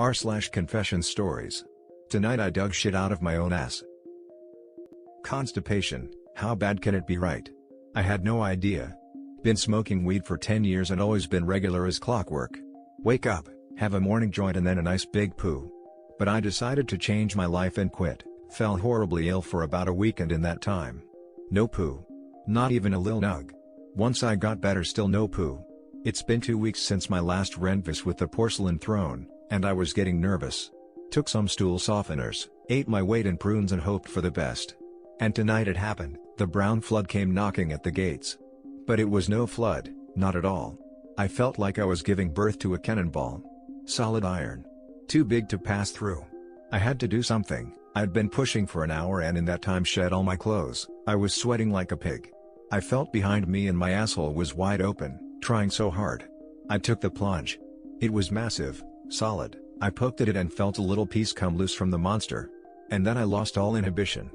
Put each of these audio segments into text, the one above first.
r/confession stories. Tonight I dug shit out of my own ass. Constipation, how bad can it be, right? I had no idea. Been smoking weed for 10 years and always been regular as clockwork. Wake up, have a morning joint and then a nice big poo. But I decided to change my life and quit. Fell horribly ill for about a week, and in that time, no poo. Not even a lil nug. Once I got better, still no poo. It's been 2 weeks since my last renvis with the porcelain throne, and I was getting nervous. Took some stool softeners, ate my weight in prunes and hoped for the best. And tonight it happened, the brown flood came knocking at the gates. But it was no flood, not at all. I felt like I was giving birth to a cannonball. Solid iron. Too big to pass through. I had to do something. I'd been pushing for an hour and in that time shed all my clothes. I was sweating like a pig. I felt behind me and my asshole was wide open, trying so hard. I took the plunge. It was massive, solid. I poked at it and felt a little piece come loose from the monster. And then I lost all inhibition.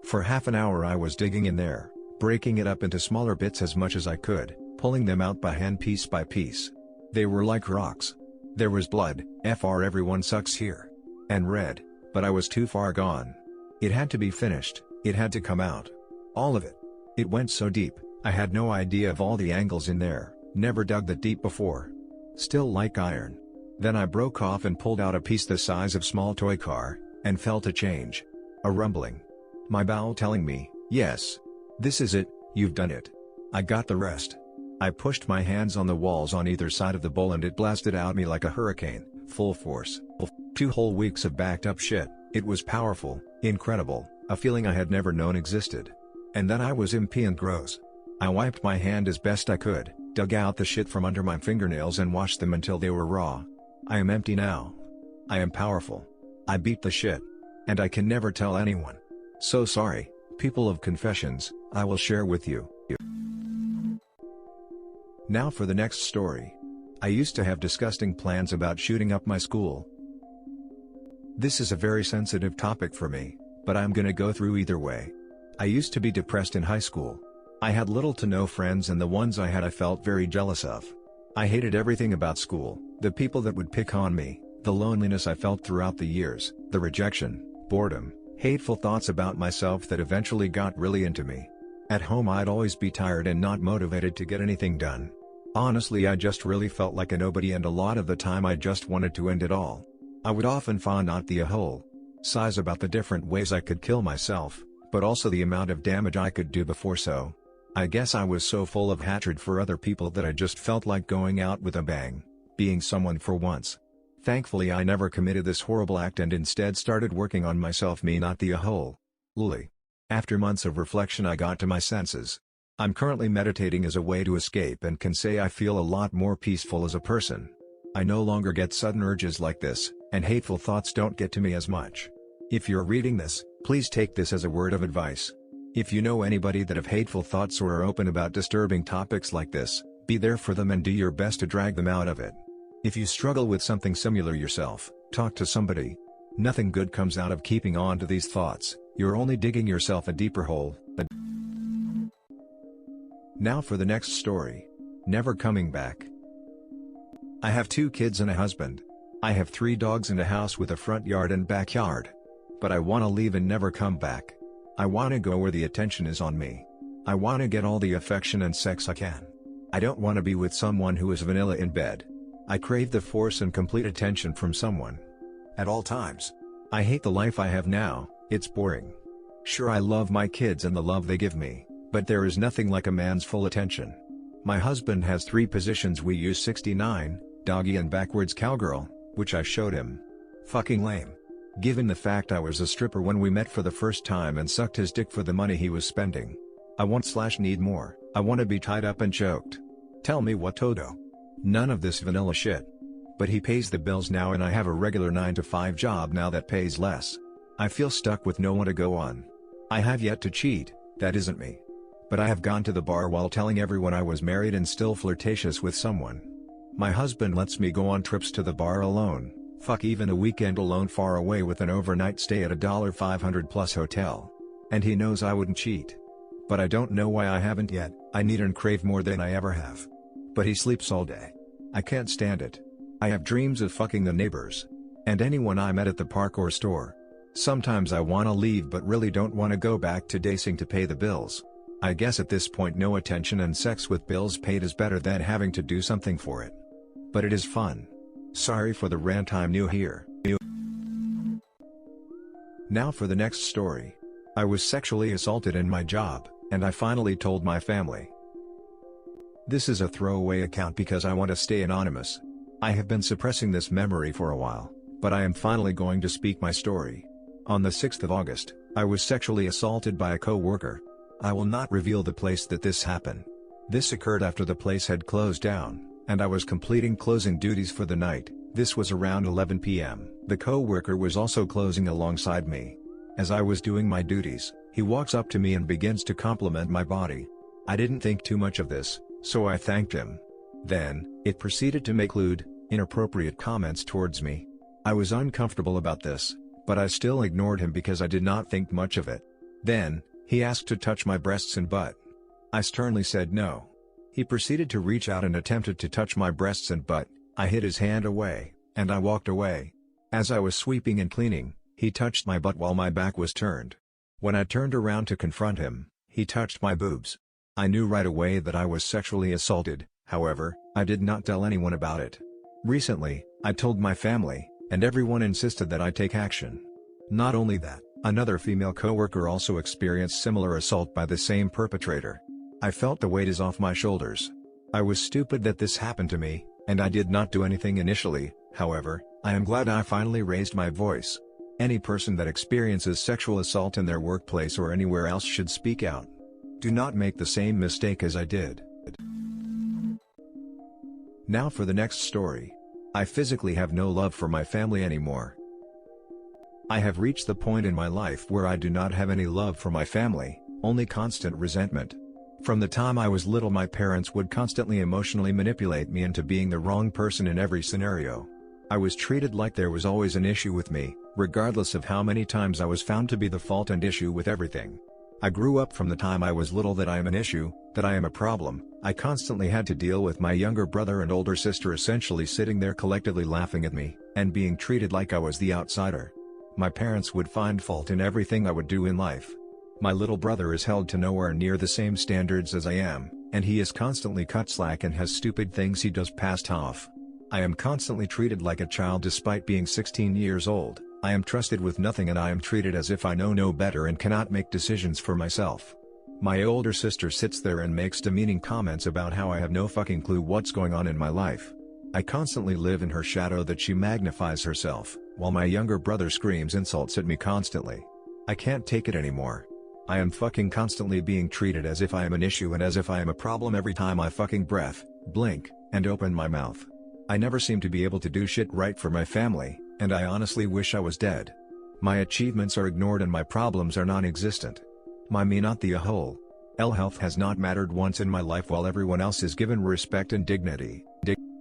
For half an hour I was digging in there, breaking it up into smaller bits as much as I could, pulling them out by hand piece by piece. They were like rocks. There was blood, everyone sucks here. And red, but I was too far gone. It had to be finished, it had to come out. All of it. It went so deep, I had no idea of all the angles in there, never dug that deep before. Still like iron. Then I broke off and pulled out a piece the size of small toy car, and felt a change. A rumbling. My bowel telling me, yes. This is it, you've done it. I got the rest. I pushed my hands on the walls on either side of the bowl and it blasted out me like a hurricane, full force. 2 whole weeks of backed up shit. It was powerful, incredible, a feeling I had never known existed. And then I was impy and gross. I wiped my hand as best I could, dug out the shit from under my fingernails and washed them until they were raw. I am empty now. I am powerful. I beat the shit. And I can never tell anyone. So sorry, people of confessions, I will share with you. Now for the next story. I used to have disgusting plans about shooting up my school. This is a very sensitive topic for me, but I'm gonna go through either way. I used to be depressed in high school. I had little to no friends and the ones I had I felt very jealous of. I hated everything about school, the people that would pick on me, the loneliness I felt throughout the years, the rejection, boredom, hateful thoughts about myself that eventually got really into me. At home I'd always be tired and not motivated to get anything done. Honestly, I just really felt like a nobody and a lot of the time I just wanted to end it all. I would often find out the whole size about the different ways I could kill myself, but also the amount of damage I could do before so. I guess I was so full of hatred for other people that I just felt like going out with a bang, being someone for once. Thankfully I never committed this horrible act and instead started working on myself, me not the whole. Lully. After months of reflection I got to my senses. I'm currently meditating as a way to escape and can say I feel a lot more peaceful as a person. I no longer get sudden urges like this, and hateful thoughts don't get to me as much. If you're reading this, please take this as a word of advice. If you know anybody that have hateful thoughts or are open about disturbing topics like this, be there for them and do your best to drag them out of it. If you struggle with something similar yourself, talk to somebody. Nothing good comes out of keeping on to these thoughts, you're only digging yourself a deeper hole. Now for the next story. Never coming back. I have 2 kids and a husband. I have 3 dogs and a house with a front yard and backyard. But I wanna leave and never come back. I wanna go where the attention is on me. I wanna get all the affection and sex I can. I don't wanna be with someone who is vanilla in bed. I crave the force and complete attention from someone. At all times. I hate the life I have now, it's boring. Sure, I love my kids and the love they give me, but there is nothing like a man's full attention. My husband has 3 positions we use: 69, doggy and backwards cowgirl, which I showed him. Fucking lame. Given the fact I was a stripper when we met for the first time and sucked his dick for the money he was spending. I want/need more, I wanna be tied up and choked. Tell me what Toto. None of this vanilla shit. But he pays the bills now and I have a regular 9-to-5 job now that pays less. I feel stuck with no one to go on. I have yet to cheat, that isn't me. But I have gone to the bar while telling everyone I was married and still flirtatious with someone. My husband lets me go on trips to the bar alone, fuck even a weekend alone far away with an overnight stay at a $500 plus hotel. And he knows I wouldn't cheat. But I don't know why I haven't yet. I need and crave more than I ever have. But he sleeps all day. I can't stand it. I have dreams of fucking the neighbors. and anyone I met at the park or store. Sometimes I wanna leave but really don't wanna go back to dacing to pay the bills. I guess at this point no attention and sex with bills paid is better than having to do something for it. But it is fun. Sorry for the rant, I'm new here. Now for the next story. I was sexually assaulted in my job, and I finally told my family. This is a throwaway account because I want to stay anonymous. I have been suppressing this memory for a while, but I am finally going to speak my story. On the 6th of August, I was sexually assaulted by a co-worker. I will not reveal the place that this happened. This occurred after the place had closed down, and I was completing closing duties for the night. This was around 11 p.m. The co-worker was also closing alongside me. As I was doing my duties, he walks up to me and begins to compliment my body. I didn't think too much of this, so I thanked him. Then, it proceeded to make lewd, inappropriate comments towards me. I was uncomfortable about this, but I still ignored him because I did not think much of it. Then, he asked to touch my breasts and butt. I sternly said no. He proceeded to reach out and attempted to touch my breasts and butt. I hid his hand away, and I walked away. As I was sweeping and cleaning, he touched my butt while my back was turned. When I turned around to confront him, he touched my boobs. I knew right away that I was sexually assaulted, however, I did not tell anyone about it. Recently, I told my family, and everyone insisted that I take action. Not only that, another female coworker also experienced similar assault by the same perpetrator. I felt the weight is off my shoulders. I was stupid that this happened to me, and I did not do anything initially. However, I am glad I finally raised my voice. Any person that experiences sexual assault in their workplace or anywhere else should speak out. Do not make the same mistake as I did. Now for the next story. I physically have no love for my family anymore. I have reached the point in my life where I do not have any love for my family, only constant resentment. From the time I was little, my parents would constantly emotionally manipulate me into being the wrong person in every scenario. I was treated like there was always an issue with me, regardless of how many times I was found to be the fault and issue with everything. I grew up from the time I was little that I am an issue, that I am a problem. I constantly had to deal with my younger brother and older sister essentially sitting there collectively laughing at me, and being treated like I was the outsider. My parents would find fault in everything I would do in life. My little brother is held to nowhere near the same standards as I am, and he is constantly cut slack and has stupid things he does past off. I am constantly treated like a child despite being 16 years old. I am trusted with nothing and I am treated as if I know no better and cannot make decisions for myself. My older sister sits there and makes demeaning comments about how I have no fucking clue what's going on in my life. I constantly live in her shadow that she magnifies herself, while my younger brother screams insults at me constantly. I can't take it anymore. I am fucking constantly being treated as if I am an issue and as if I am a problem every time I fucking breath, blink, and open my mouth. I never seem to be able to do shit right for my family, and I honestly wish I was dead. My achievements are ignored and my problems are non-existent. My me not the a whole. Health has not mattered once in my life while everyone else is given respect and dignity.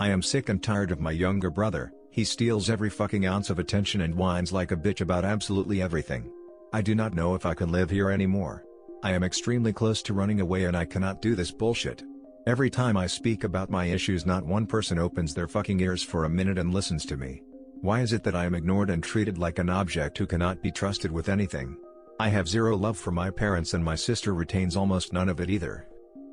I am sick and tired of my younger brother. He steals every fucking ounce of attention and whines like a bitch about absolutely everything. I do not know if I can live here anymore. I am extremely close to running away and I cannot do this bullshit. Every time I speak about my issues, not one person opens their fucking ears for a minute and listens to me. Why is it that I am ignored and treated like an object who cannot be trusted with anything? I have zero love for my parents and my sister retains almost none of it either.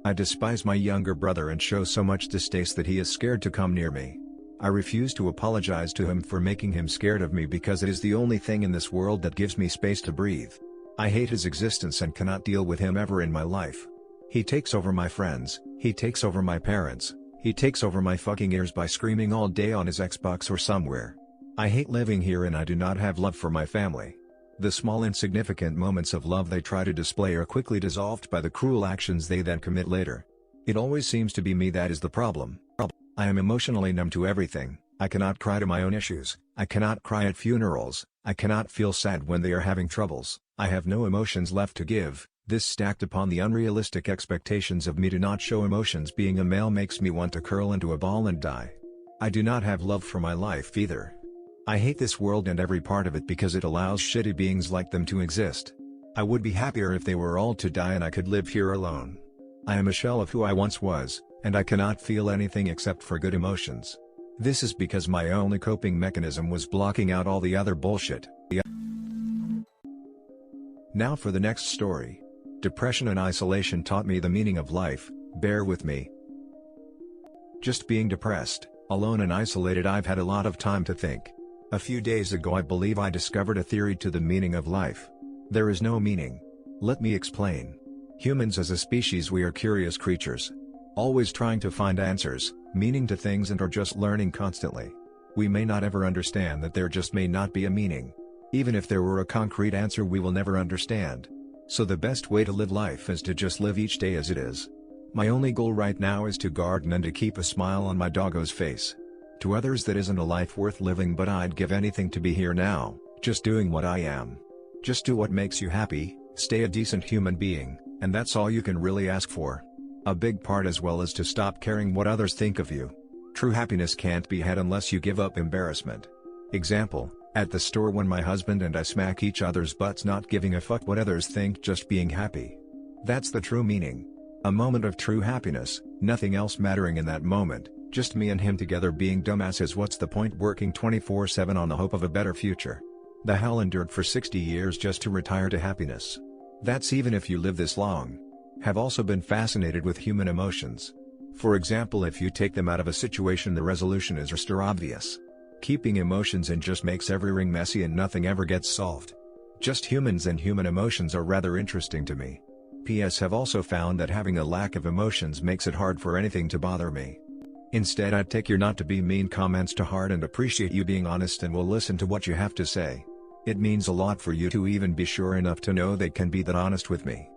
I despise my younger brother and show so much distaste that he is scared to come near me. I refuse to apologize to him for making him scared of me because it is the only thing in this world that gives me space to breathe. I hate his existence and cannot deal with him ever in my life. He takes over my friends, he takes over my parents, he takes over my fucking ears by screaming all day on his Xbox or somewhere. I hate living here and I do not have love for my family. The small insignificant moments of love they try to display are quickly dissolved by the cruel actions they then commit later. It always seems to be me that is the problem. I am emotionally numb to everything. I cannot cry to my own issues, I cannot cry at funerals, I cannot feel sad when they are having troubles, I have no emotions left to give. This stacked upon the unrealistic expectations of me to not show emotions being a male makes me want to curl into a ball and die. I do not have love for my life either. I hate this world and every part of it because it allows shitty beings like them to exist. I would be happier if they were all to die and I could live here alone. I am a shell of who I once was, and I cannot feel anything except for good emotions. This is because my only coping mechanism was blocking out all the other bullshit. Now for the next story. Depression and isolation taught me the meaning of life. Bear with me. Just being depressed, alone and isolated, I've had a lot of time to think. A few days ago I believe I discovered a theory to the meaning of life. There is no meaning. Let me explain. Humans as a species, we are curious creatures. Always trying to find answers, meaning to things, and are just learning constantly. We may not ever understand that there just may not be a meaning. Even if there were a concrete answer, we will never understand. So the best way to live life is to just live each day as it is. My only goal right now is to garden and to keep a smile on my doggo's face. To others that isn't a life worth living, but I'd give anything to be here now, just doing what I am. Just do what makes you happy, stay a decent human being, and that's all you can really ask for. A big part as well is to stop caring what others think of you. True happiness can't be had unless you give up embarrassment. Example, at the store when my husband and I smack each other's butts, not giving a fuck what others think, just being happy. That's the true meaning. A moment of true happiness, nothing else mattering in that moment, just me and him together being dumbasses. What's the point working 24/7 on the hope of a better future? The hell endured for 60 years just to retire to happiness. That's even if you live this long. Have also been fascinated with human emotions. For example, if you take them out of a situation, the resolution is just obvious. Keeping emotions in just makes everything messy and nothing ever gets solved. Just humans and human emotions are rather interesting to me. P.S. Have also found that having a lack of emotions makes it hard for anything to bother me. Instead, I'd take your not to be mean comments to heart and appreciate you being honest and will listen to what you have to say. It means a lot for you to even be sure enough to know they can be that honest with me.